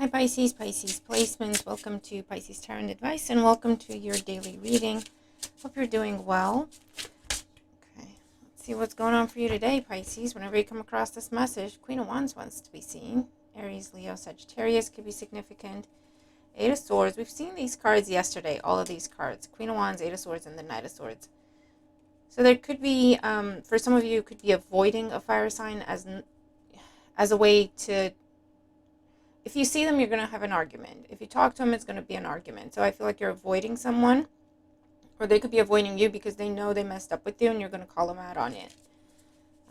Hi Pisces, Pisces placements. Welcome to Pisces Tarot Advice and welcome to your daily reading. Hope you're doing well. Okay, let's see what's going on for you today, Pisces. Whenever you come across this message, Queen of Wands wants to be seen. Aries, Leo, Sagittarius could be significant. Eight of Swords. We've seen these cards yesterday, all of these cards. Queen of Wands, Eight of Swords, and the Knight of Swords. So there could be, for some of you, could be avoiding a fire sign as a way to, if you see them, you're going to have an argument. If you talk to them, it's going to be an argument. So I feel like you're avoiding someone, or they could be avoiding you because they know they messed up with you and you're going to call them out on it.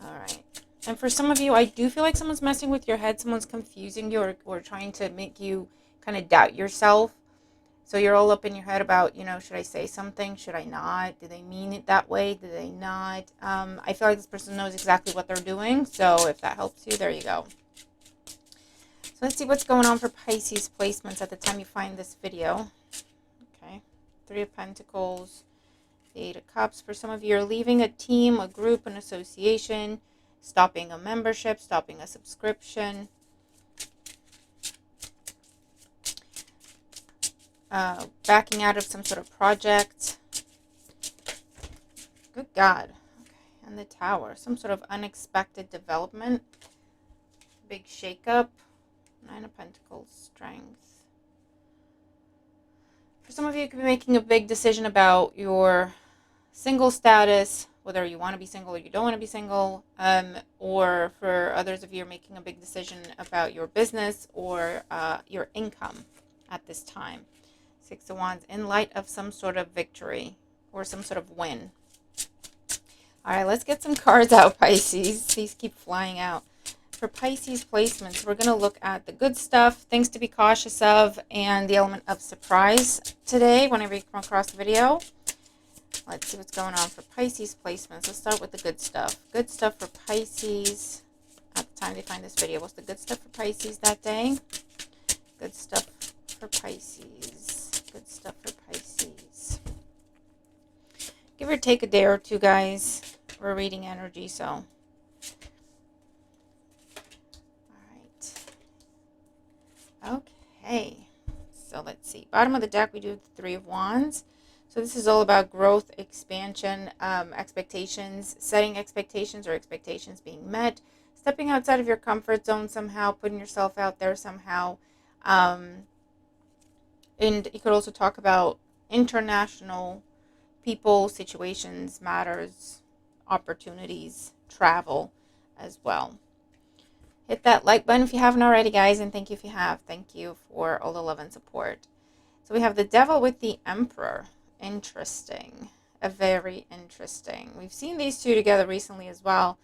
All right. And for some of you, I do feel like someone's messing with your head. Someone's confusing you or trying to make you kind of doubt yourself. So you're all up in your head about, should I say something? Should I not? Do they mean it that way? Do they not? I feel like this person knows exactly what they're doing. So if that helps you, there you go. So let's see what's going on for Pisces placements at the time you find this video. Okay. Three of Pentacles, the Eight of Cups. For some of you, you're leaving a team, a group, an association, stopping a membership, stopping a subscription. Backing out of some sort of project. Good God. Okay. And the Tower. Some sort of unexpected development. Big shakeup. Nine of Pentacles, Strength. For some of you, you could be making a big decision about your single status, whether you want to be single or you don't want to be single. Or for others of you, you're making a big decision about your business or your income at this time. Six of Wands, in light of some sort of victory or some sort of win. All right, let's get some cards out, Pisces. These keep flying out. For Pisces placements, we're going to look at the good stuff, things to be cautious of, and the element of surprise today whenever you come across the video. Let's see what's going on for Pisces placements. Let's start with the good stuff. Good stuff for Pisces at the time they find this video. What's the good stuff for Pisces that day? Good stuff for Pisces. Good stuff for Pisces. Give or take a day or two, guys. We're reading energy, so. Okay, so let's see. Bottom of the deck, we do the Three of Wands. So this is all about growth, expansion, expectations, setting expectations or expectations being met, stepping outside of your comfort zone somehow, putting yourself out there somehow. And you could also talk about international people, situations, matters, opportunities, travel as well. Hit that like button if you haven't already, guys, and thank you if you have. Thank you for all the love and support. So we have the Devil with the Emperor. Interesting. Very interesting. We've seen these two together recently as well.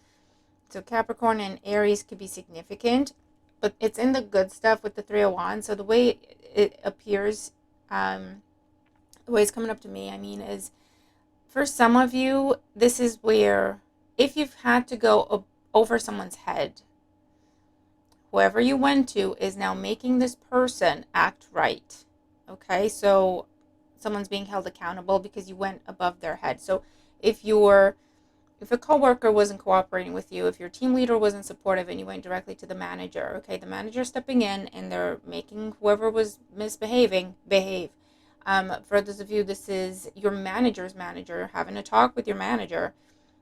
So Capricorn and Aries could be significant, but it's in the good stuff with the Three of Wands. So the way it appears, the way it's coming up to me, is for some of you, this is where if you've had to go over someone's head, whoever you went to is now making this person act right. Okay, so someone's being held accountable because you went above their head. So if a coworker wasn't cooperating with you, if your team leader wasn't supportive and you went directly to the manager, okay, the manager stepping in and they're making whoever was misbehaving behave. For those of you, this is your manager's manager having a talk with your manager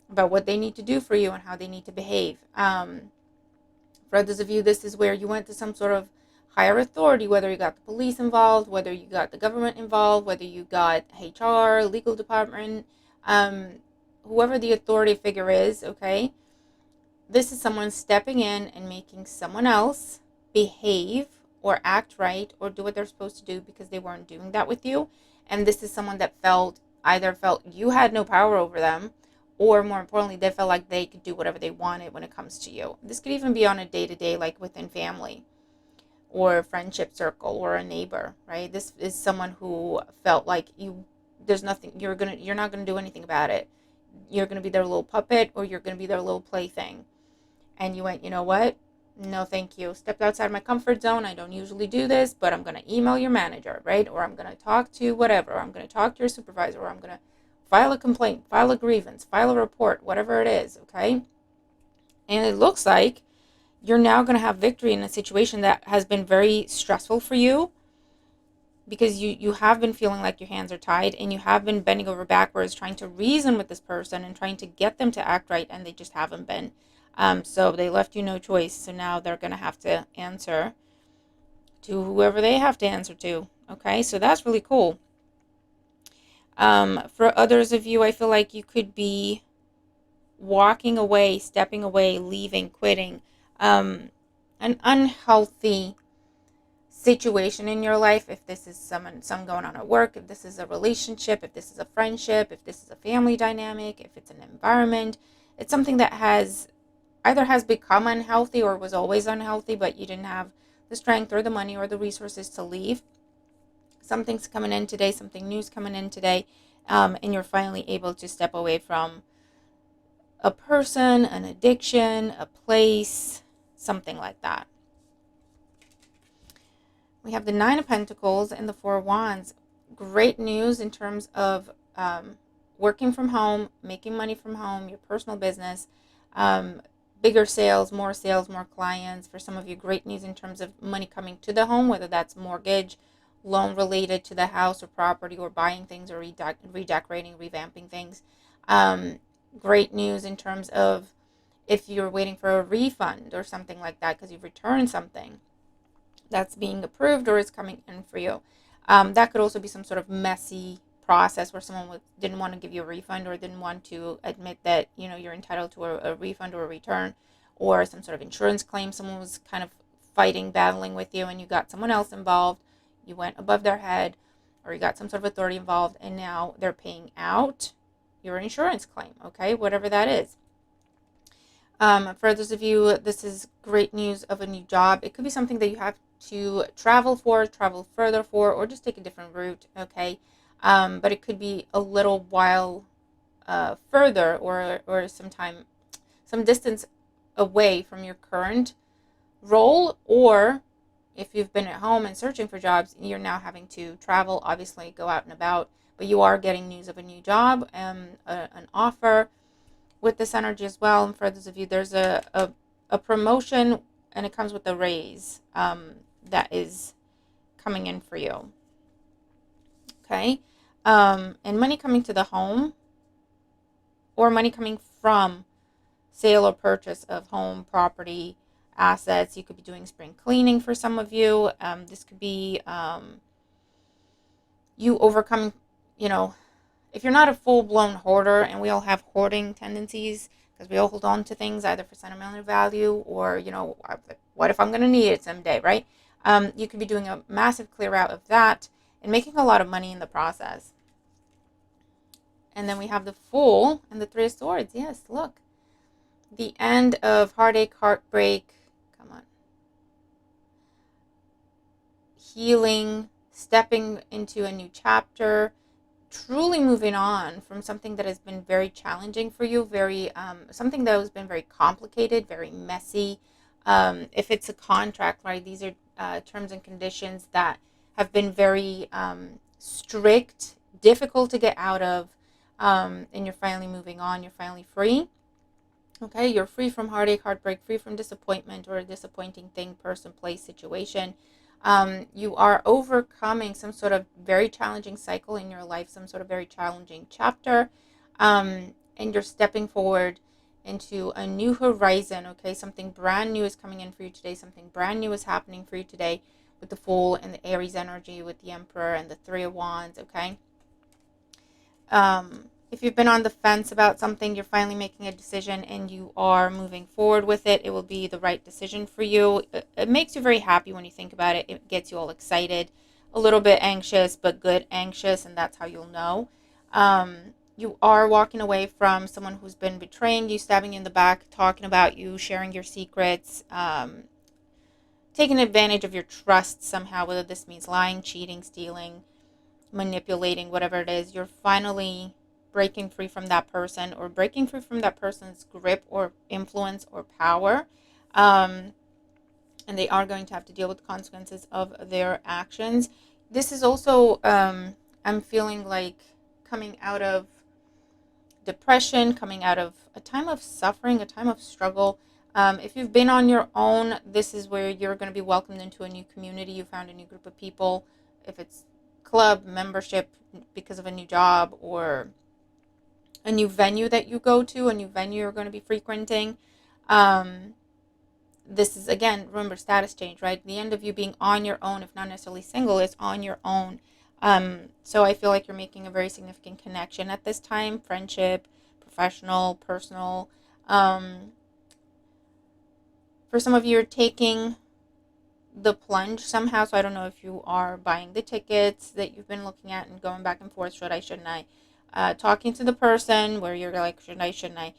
about what they need to do for you and how they need to behave. For others of you, this is where you went to some sort of higher authority, whether you got the police involved, whether you got the government involved, whether you got HR, legal department, whoever the authority figure is, okay? This is someone stepping in and making someone else behave or act right or do what they're supposed to do because they weren't doing that with you. And this is someone that either felt you had no power over them, or more importantly, they felt like they could do whatever they wanted when it comes to you. This could even be on a day-to-day, like within family or a friendship circle or a neighbor, right? This is someone who felt like there's nothing, you're not gonna do anything about it. You're gonna be their little puppet or you're gonna be their little plaything. And you went, you know what? No, thank you. Stepped outside my comfort zone. I don't usually do this, but I'm gonna email your manager, right? Or I'm gonna talk to whatever. Or I'm gonna talk to your supervisor, or I'm gonna file a complaint, file a grievance, file a report, whatever it is, okay? And it looks like you're now going to have victory in a situation that has been very stressful for you, because you have been feeling like your hands are tied, and you have been bending over backwards trying to reason with this person and trying to get them to act right, and they just haven't been. So they left you no choice. So now they're going to have to answer to whoever they have to answer to. Okay, so that's really cool. For others of you, I feel like you could be walking away, stepping away, leaving, quitting an unhealthy situation in your life. If this is some going on at work, if this is a relationship, if this is a friendship, if this is a family dynamic, if it's an environment, it's something that has become unhealthy or was always unhealthy, but you didn't have the strength or the money or the resources to leave. Something's coming in today, something new's coming in today, and you're finally able to step away from a person, an addiction, a place, something like that. We have the Nine of Pentacles and the Four of Wands. Great news in terms of working from home, making money from home, your personal business, bigger sales, more clients. For some of you, great news in terms of money coming to the home, whether that's mortgage, loan related to the house or property, or buying things, or redecorating, revamping things. Great news in terms of if you're waiting for a refund or something like that because you've returned something that's being approved or is coming in for you. That could also be some sort of messy process where someone didn't want to give you a refund, or didn't want to admit that you're entitled to a refund or a return, or some sort of insurance claim. Someone was kind of battling with you, and you got someone else involved. You went above their head, or you got some sort of authority involved, and now they're paying out your insurance claim. Okay, whatever that is. For those of you, this is great news of a new job. It could be something that you have to travel further for, or just take a different route. Okay, but it could be a little while further, or some distance away from your current role, or if you've been at home and searching for jobs, you're now having to travel, obviously go out and about, but you are getting news of a new job, an offer with this energy as well. And for those of you, there's a promotion, and it comes with a raise that is coming in for you. Okay, and money coming to the home, or money coming from sale or purchase of home, property, assets. You could be doing spring cleaning for some of you. This could be you overcoming, if you're not a full-blown hoarder, and we all have hoarding tendencies because we all hold on to things either for sentimental value, or what if I'm going to need it someday, right? You could be doing a massive clear out of that and making a lot of money in the process. And then we have the Fool and the Three of Swords. Yes, look, the end of heartache, heartbreak, come on, healing, stepping into a new chapter, truly moving on from something that has been very challenging for you, very something that has been very complicated, very messy. If it's a contract, right, these are terms and conditions that have been very strict, difficult to get out of, and you're finally moving on, you're finally free. Okay, you're free from heartache, heartbreak, free from disappointment or a disappointing thing, person, place, situation. You are overcoming some sort of very challenging cycle in your life, some sort of very challenging chapter, and you're stepping forward into a new horizon. Okay, something brand new is coming in for you today. Something brand new is happening for you today with the Fool and the Aries energy, with the Emperor and the Three of Wands. Okay. If you've been on the fence about something, you're finally making a decision and you are moving forward with it. It will be the right decision for you. It makes you very happy when you think about it. It gets you all excited, a little bit anxious, but good anxious, and that's how you'll know. You are walking away from someone who's been betraying you, stabbing you in the back, talking about you, sharing your secrets, taking advantage of your trust somehow, whether this means lying, cheating, stealing, manipulating, whatever it is. You're finally breaking free from that person, or breaking free from that person's grip or influence or power, and they are going to have to deal with the consequences of their actions. This is also I'm feeling like coming out of depression, coming out of a time of suffering, a time of struggle. If you've been on your own, this is where you're going to be welcomed into a new community. You found a new group of people. If it's club membership because of a new job, or a new venue that you go to, a new venue you're going to be frequenting. This is, again, remember, status change, right? The end of you being on your own, if not necessarily single, is on your own. So I feel like you're making a very significant connection at this time, friendship, professional, personal. For some of you, you're taking the plunge somehow. So I don't know if you are buying the tickets that you've been looking at and going back and forth. Should I, shouldn't I? Talking to the person where you're like, should I, shouldn't I?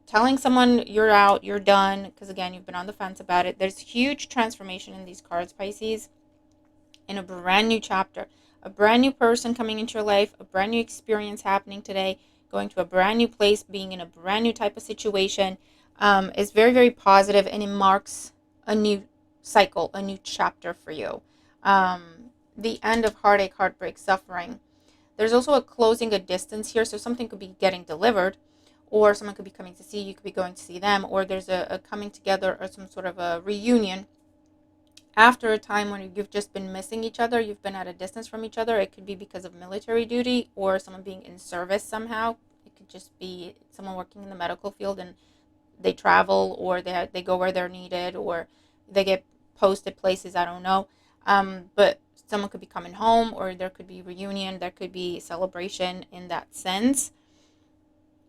Telling someone you're out, you're done, because again, you've been on the fence about it. There's huge transformation in these cards, Pisces, in a brand new chapter. A brand new person coming into your life, a brand new experience happening today, going to a brand new place, being in a brand new type of situation, is very, very positive, and it marks a new cycle, a new chapter for you. The end of heartache, heartbreak, suffering. There's also a closing a distance here, so something could be getting delivered, or someone could be coming to see you, could be going to see them, or there's a coming together or some sort of a reunion after a time when you've just been missing each other, you've been at a distance from each other. It could be because of military duty or someone being in service somehow. It could just be someone working in the medical field and they travel, or they go where they're needed, or they get posted places, I don't know. But someone could be coming home, or there could be reunion, there could be celebration in that sense.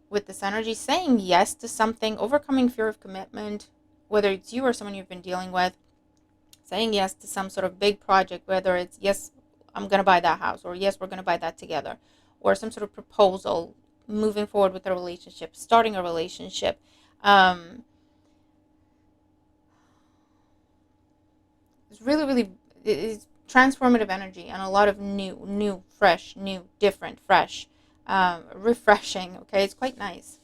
With this energy, saying yes to something, overcoming fear of commitment, whether it's you or someone you've been dealing with, saying yes to some sort of big project, whether it's, yes, I'm going to buy that house, or yes, we're going to buy that together, or some sort of proposal, moving forward with a relationship, starting a relationship. It's really, really, it's transformative energy, and a lot of new, fresh, new, different, fresh, refreshing. Okay, it's quite nice.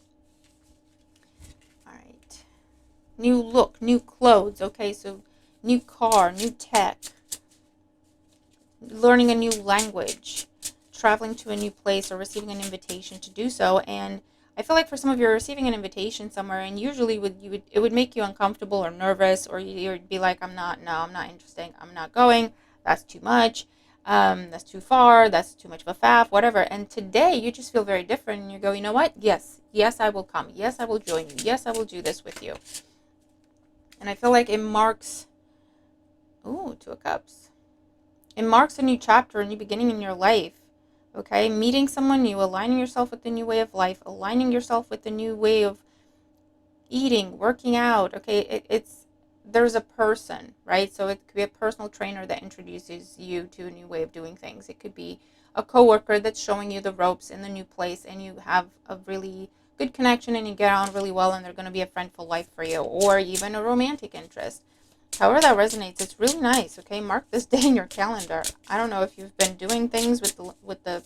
All right, new look, new clothes. Okay, so new car, new tech, learning a new language, traveling to a new place, or receiving an invitation to do so. And I feel like for some of you, are receiving an invitation somewhere, and usually it would make you uncomfortable or nervous, or you would be like, I'm not interested, I'm not going, that's too much, that's too far, that's too much of a faff, whatever. And today you just feel very different, and you go, you know what? Yes, I will come. Yes, I will join you. Yes, I will do this with you. And I feel like it marks, Two of Cups. It marks a new chapter, a new beginning in your life. Okay, meeting someone new, aligning yourself with the new way of life, aligning yourself with the new way of eating, working out. Okay, there's a person, right? So it could be a personal trainer that introduces you to a new way of doing things. It could be a coworker that's showing you the ropes in the new place, and you have a really good connection and you get on really well, and they're going to be a friend for life for you, or even a romantic interest. However that resonates, it's really nice. Okay, mark this day in your calendar. I don't know if you've been doing things with the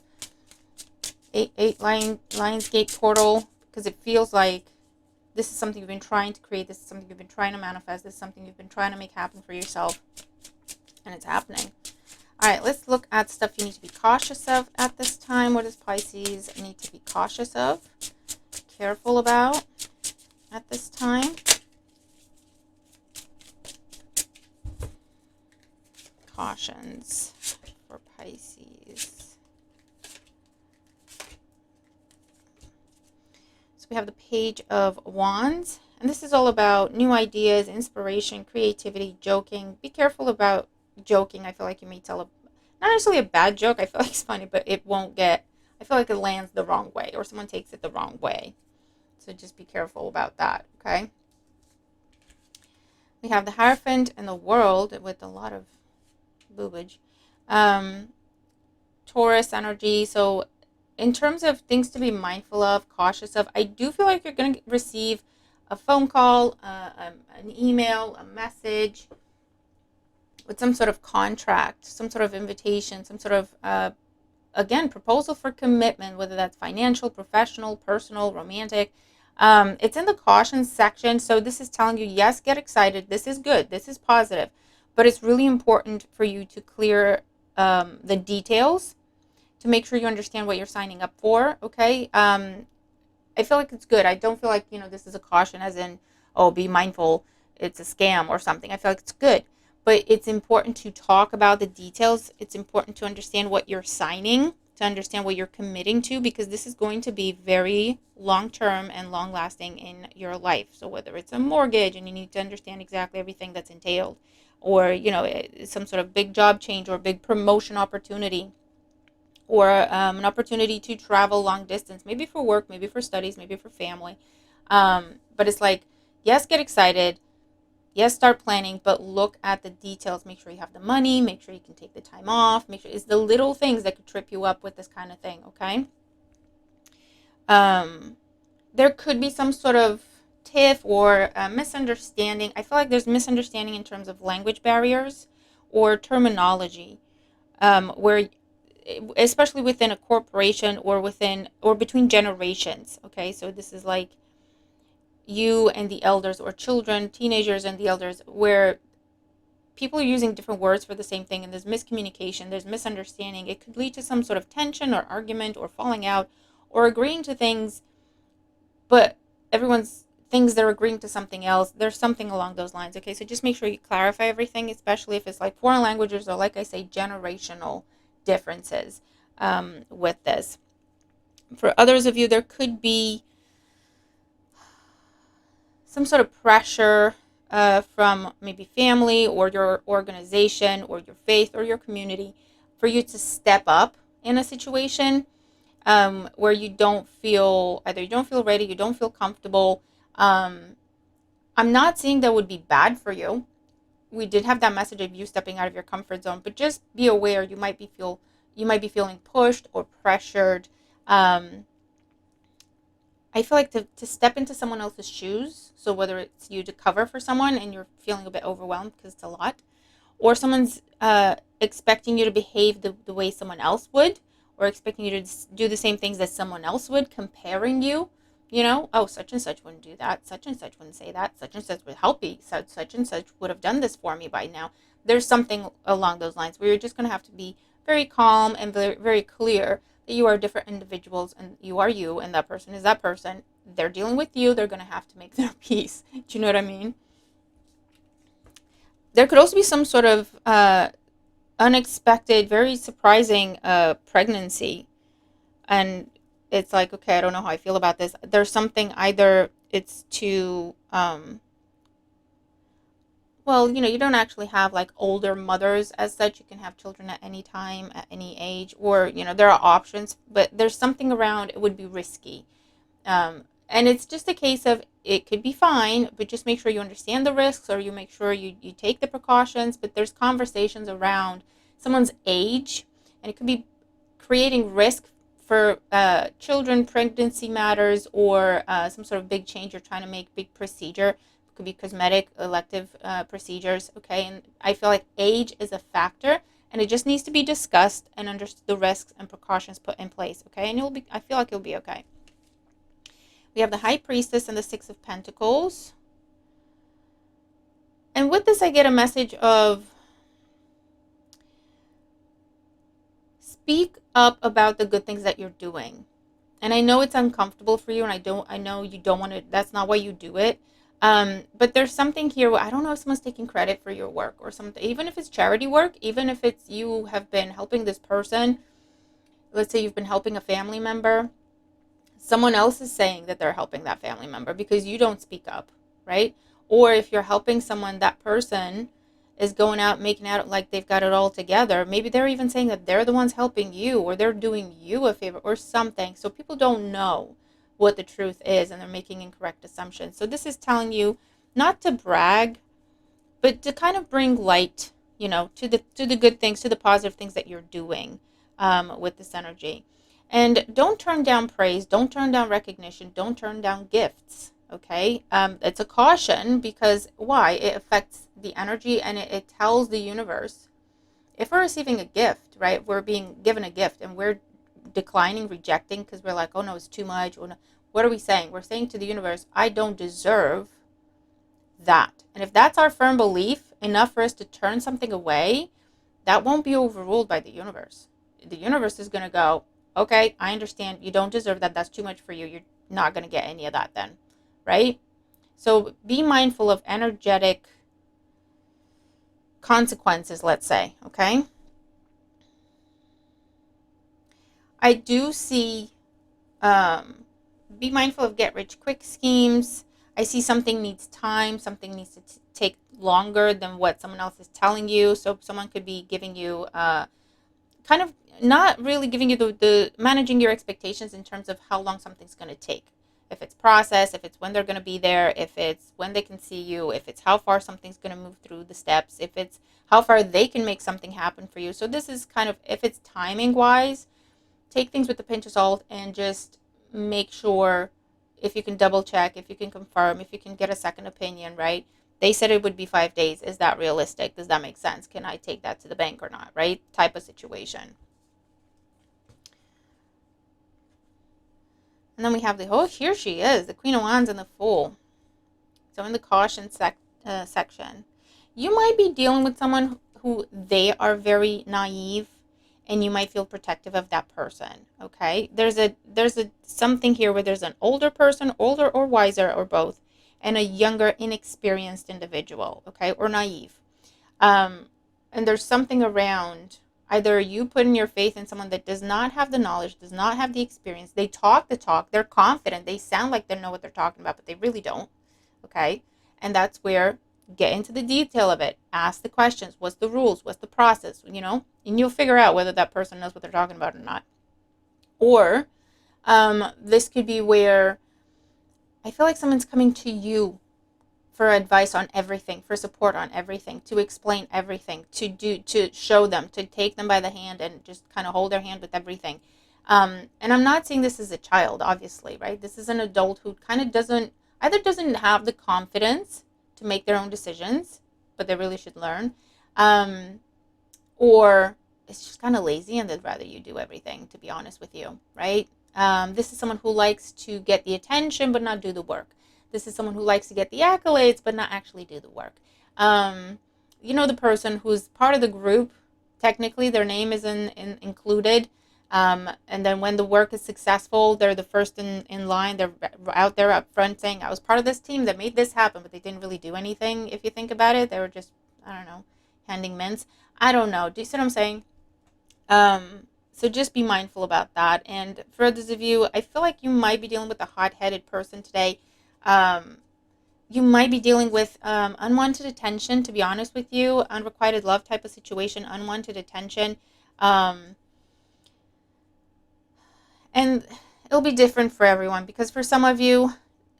Lionsgate portal, because it feels like this is something you've been trying to create. This is something you've been trying to manifest. This is something you've been trying to make happen for yourself, and it's happening. All right, let's look at stuff you need to be cautious of at this time. What does Pisces need to be cautious of, careful about at this time? Cautions for Pisces. So we have the Page of Wands, and this is all about new ideas, inspiration, creativity, joking. Be careful about joking. I feel like you may tell not necessarily a bad joke. I feel like it's funny, but it won't get, I feel like it lands the wrong way, or someone takes it the wrong way. So just be careful about that, okay? We have the Hierophant and the World with a lot of boobage. Taurus energy. So in terms of things to be mindful of, cautious of, I do feel like you're going to receive a phone call, an email, a message with some sort of contract, some sort of invitation, some sort of, again, proposal for commitment, whether that's financial, professional, personal, romantic. It's in the caution section. So this is telling you, yes, get excited. This is good. This is positive. But it's really important for you to clear the details to make sure you understand what you're signing up for, okay? I feel like it's good. I don't feel like, this is a caution as in, oh, be mindful, it's a scam or something. I feel like it's good. But it's important to talk about the details. It's important to understand what you're signing, to understand what you're committing to, because this is going to be very long term and long lasting in your life. So whether it's a mortgage and you need to understand exactly everything that's entailed, or some sort of big job change or big promotion opportunity, or an opportunity to travel long distance, maybe for work, maybe for studies, maybe for family. But it's like, yes, get excited. Yes, start planning, but look at the details. Make sure you have the money. Make sure you can take the time off. Make sure it's the little things that could trip you up with this kind of thing, okay? Um, there could be some sort of tiff or misunderstanding. I feel like there's misunderstanding in terms of language barriers or terminology, where especially within a corporation or between generations. Okay, so this is like you and the elders, or children, teenagers and the elders, where people are using different words for the same thing, and there's miscommunication, there's misunderstanding. It could lead to some sort of tension or argument or falling out or agreeing to things, but everyone's things they're agreeing to something else. There's something along those lines. Okay, so just make sure you clarify everything, especially if it's like foreign languages or, like I say, generational differences with this. For others of you, there could be some sort of pressure from maybe family or your organization or your faith or your community for you to step up in a situation where you don't feel, either you don't feel ready, you don't feel comfortable. I'm not saying that would be bad for you. We did have that message of you stepping out of your comfort zone, but just be aware you might be feeling pushed or pressured. I feel like to step into someone else's shoes, so whether it's you to cover for someone and you're feeling a bit overwhelmed because it's a lot, or someone's expecting you to behave the way someone else would, or expecting you to do the same things that someone else would, comparing you, oh, such and such wouldn't do that, such and such wouldn't say that, such and such would help me, such and such would have done this for me by now. There's something along those lines where you're just going to have to be very calm and very, very clear that you are different individuals and you are you and that person is that person. They're dealing with you. They're going to have to make their peace. Do you know what I mean? There could also be some sort of unexpected, very surprising pregnancy. And it's like, okay, I don't know how I feel about this. There's something, either it's to, well, you don't actually have like older mothers as such. You can have children at any time, at any age, or, there are options, but there's something around it would be risky. And it's just a case of it could be fine, but just make sure you understand the risks, or you make sure you take the precautions. But there's conversations around someone's age, and it could be creating risk for children, pregnancy matters, or some sort of big change you're trying to make, big procedure. It could be cosmetic, elective procedures, okay? And I feel like age is a factor, and it just needs to be discussed and understood, the risks and precautions put in place, okay? And I feel like you'll be okay. We have the High Priestess and the Six of Pentacles. And with this, I get a message of speak up about the good things that you're doing. And I know it's uncomfortable for you, and I know you don't want to, that's not why you do it. But there's something here where I don't know if someone's taking credit for your work or something, even if it's charity work, even if it's you have been helping this person. Let's say you've been helping a family member. Someone else is saying that they're helping that family member because you don't speak up, right? Or if you're helping someone, that person is going out making out like they've got it all together. Maybe they're even saying that they're the ones helping you, or they're doing you a favor or something. So people don't know what the truth is, and they're making incorrect assumptions. So this is telling you not to brag, but to kind of bring light, to the good things, to the positive things that you're doing with this energy. And don't turn down praise. Don't turn down recognition. Don't turn down gifts. Okay? It's a caution, because why? It affects the energy, and it tells the universe. If we're receiving a gift, right? We're being given a gift and we're declining, rejecting, because we're like, oh no, it's too much. Or no. What are we saying? We're saying to the universe, I don't deserve that. And if that's our firm belief enough for us to turn something away, that won't be overruled by the universe. The universe is going to go, okay, I understand. You don't deserve that. That's too much for you. You're not going to get any of that then, right? So be mindful of energetic consequences, let's say, okay? I do see, be mindful of get rich quick schemes. I see something needs time, something needs to take longer than what someone else is telling you. So someone could be giving you kind of not really giving you the managing your expectations in terms of how long something's going to take. If it's process, if it's when they're going to be there, if it's when they can see you, if it's how far something's going to move through the steps, if it's how far they can make something happen for you. So this is kind of, if it's timing wise, take things with a pinch of salt and just make sure, if you can double check, if you can confirm, if you can get a second opinion, right? They said it would be 5 days. Is that realistic? Does that make sense? Can I take that to the bank or not, right? Type of situation. And then we have here she is, the Queen of Wands and the Fool. So in the caution section, you might be dealing with someone who they are very naive, and you might feel protective of that person. Okay, there's a something here where there's an older person, older or wiser or both, and a younger, inexperienced individual. Okay, or naive. And there's something around either you putting your faith in someone that does not have the knowledge, does not have the experience. They talk the talk, they're confident, they sound like they know what they're talking about, but they really don't. Okay, and that's where, get into the detail of it, ask the questions, what's the rules, what's the process, and you'll figure out whether that person knows what they're talking about or not. Or this could be where I feel like someone's coming to you for advice on everything, for support on everything, to explain everything, to show them, to take them by the hand and just kind of hold their hand with everything. And I'm not saying this as a child, obviously, right? This is an adult who kind of doesn't have the confidence to make their own decisions, but they really should learn. Or it's just kind of lazy and they'd rather you do everything, to be honest with you, right? This is someone who likes to get the attention but not do the work. This is someone who likes to get the accolades but not actually do the work. The person who's part of the group, technically their name is included. And then when the work is successful, they're the first in line. They're out there up front saying, I was part of this team that made this happen, but they didn't really do anything. If you think about it, they were just, I don't know, handing mints. I don't know. Do you see what I'm saying? So just be mindful about that. And for those of you, I feel like you might be dealing with a hot-headed person today. You might be dealing with unwanted attention, to be honest with you, unrequited love type of situation, unwanted attention. And it'll be different for everyone, because for some of you,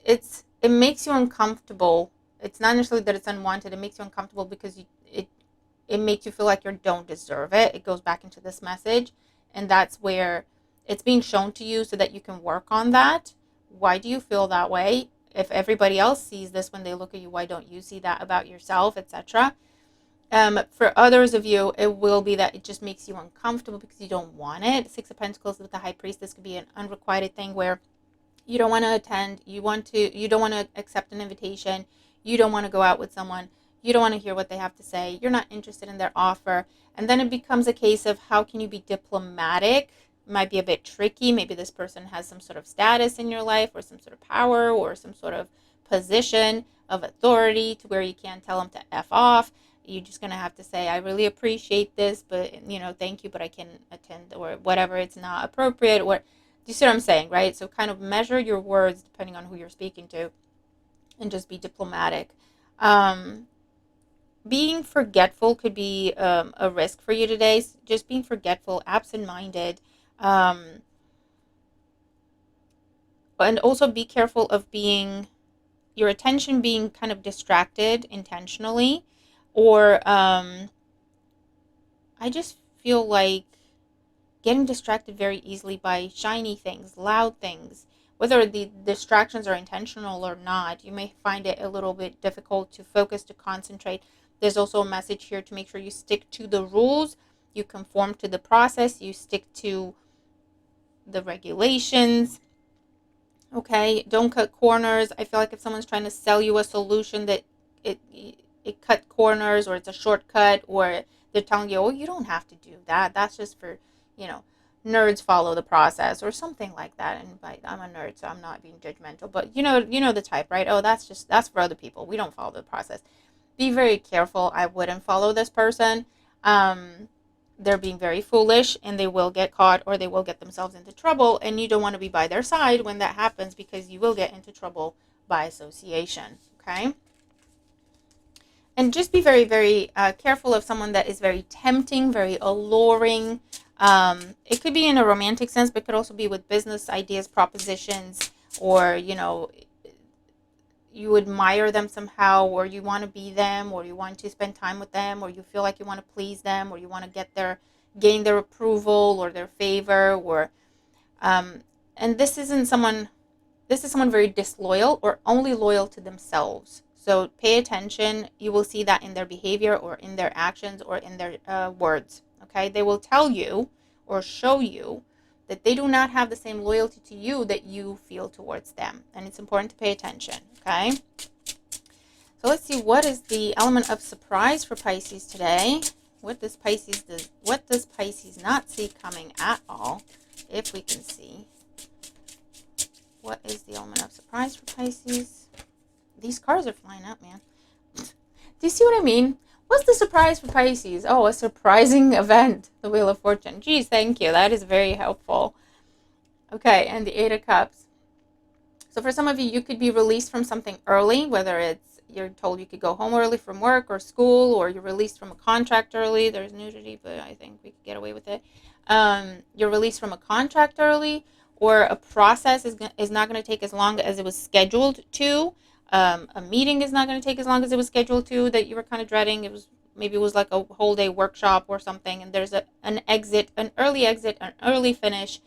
it makes you uncomfortable. It's not necessarily that it's unwanted. It makes you uncomfortable because it makes you feel like you don't deserve it. It goes back into this message, and that's where it's being shown to you so that you can work on that. Why do you feel that way? If everybody else sees this when they look at you, why don't you see that about yourself, etc.? For others of you, it will be that it just makes you uncomfortable because you don't want it. Six of Pentacles with the High Priestess could be an unrequited thing where you don't want to attend, you don't want to accept an invitation, you don't want to go out with someone, you don't want to hear what they have to say, you're not interested in their offer, and then it becomes a case of how can you be diplomatic. It might be a bit tricky. Maybe this person has some sort of status in your life, or some sort of power, or some sort of position of authority to where you can't tell them to F off. You're just going to have to say, I really appreciate this, but, thank you, but I can attend, or whatever, it's not appropriate. Or, do you see what I'm saying, right? So kind of measure your words depending on who you're speaking to, and just be diplomatic. Being forgetful could be a risk for you today. Just being forgetful, absent-minded. And also be careful of your attention being kind of distracted intentionally. Or I just feel like getting distracted very easily by shiny things, loud things. Whether the distractions are intentional or not, you may find it a little bit difficult to focus, to concentrate. There's also a message here to make sure you stick to the rules, you conform to the process, you stick to the regulations. Okay, don't cut corners. I feel like if someone's trying to sell you a solution that it cut corners, or it's a shortcut, or they're telling you, oh, you don't have to do that. That's just for, nerds follow the process or something like that. And I'm a nerd, so I'm not being judgmental, but you know the type, right? Oh, that's for other people. We don't follow the process. Be very careful. I wouldn't follow this person. They're being very foolish, and they will get caught, or they will get themselves into trouble, and you don't want to be by their side when that happens, because you will get into trouble by association. Okay. And just be very, very careful of someone that is very tempting, very alluring. It could be in a romantic sense, but it could also be with business ideas, propositions, or, you admire them somehow, or you want to be them, or you want to spend time with them, or you feel like you want to please them, or you want to gain their approval or their favor, or and this is someone very disloyal or only loyal to themselves. So pay attention. You will see that in their behavior, or in their actions, or in their words. Okay, they will tell you or show you that they do not have the same loyalty to you that you feel towards them, and it's important to pay attention. Okay, so let's see, what is the element of surprise for Pisces today? What does Pisces not see coming at all? If we can see, what is the element of surprise for Pisces? These cards are flying out, man. Do you see what I mean? What's the surprise for Pisces? Oh, a surprising event. The Wheel of Fortune. Geez, thank you. That is very helpful. Okay, and the Eight of Cups. So for some of you, you could be released from something early, whether it's you're told you could go home early from work or school, or you're released from a contract early. There's nudity, but I think we could get away with it. You're released from a contract early, or a process is not going to take as long as it was scheduled to. A meeting is not going to take as long as it was scheduled to, that you were kind of dreading. Maybe it was like a whole day workshop or something, and there's an early exit, an early finish.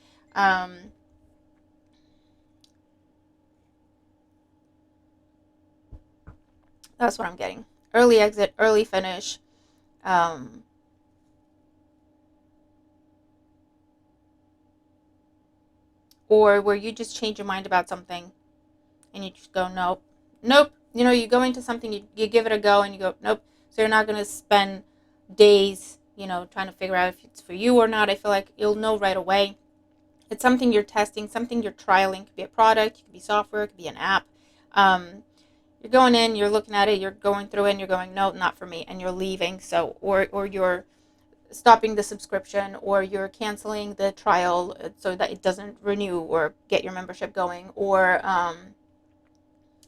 That's what I'm getting. Early exit, early finish. Or where you just change your mind about something, and you just go, nope, nope. You go into something, you give it a go, and you go, nope. So you're not going to spend days, trying to figure out if it's for you or not. I feel like you'll know right away. It's something you're testing, something you're trialing. It could be a product, it could be software, it could be an app. You're going in, you're looking at it, you're going through it, and you're going, no, not for me, and you're leaving. So, or you're stopping the subscription, or you're canceling the trial so that it doesn't renew or get your membership going, or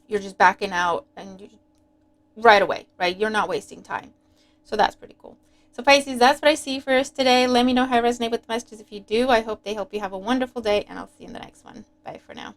you're just backing out, and right away, right? You're not wasting time. So that's pretty cool. So Pisces, that's what I see for us today. Let me know how I resonate with the messages. If you do, I hope they help you have a wonderful day, and I'll see you in the next one. Bye for now.